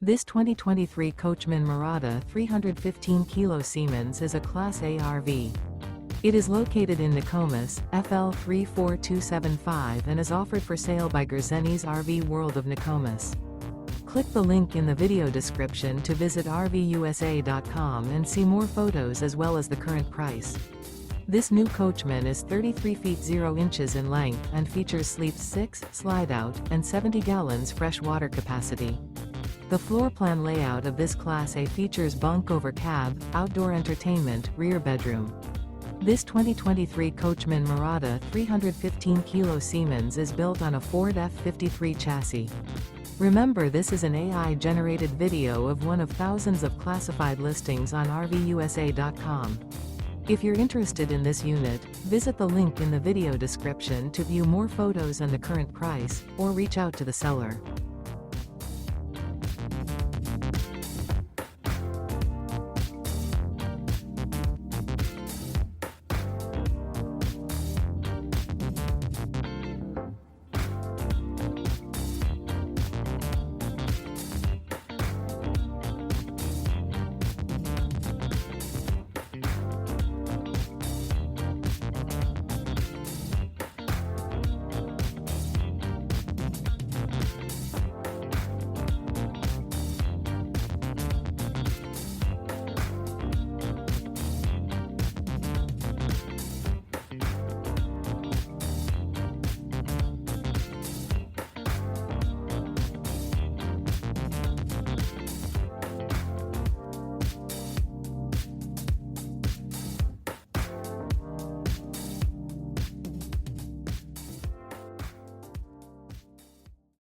This 2023 Coachmen Mirada 315KS Siemens is a Class A RV. It is located in Nokomis, FL 34275 and is offered for sale by Gerzeny's RV World of Nokomis. Click the link in the video description to visit RVUSA.com and see more photos as well as the current price. This new Coachmen is 33 feet 0 inches in length and features sleeps 6, slide-out, and 70 gallons fresh water capacity. The floor plan layout of this Class A features bunk over cab, outdoor entertainment, rear bedroom. This 2023 Coachmen Mirada 315KS Siemens is built on a Ford F53 chassis. Remember, this is an AI-generated video of one of thousands of classified listings on RVUSA.com. If you're interested in this unit, visit the link in the video description to view more photos and the current price, or reach out to the seller.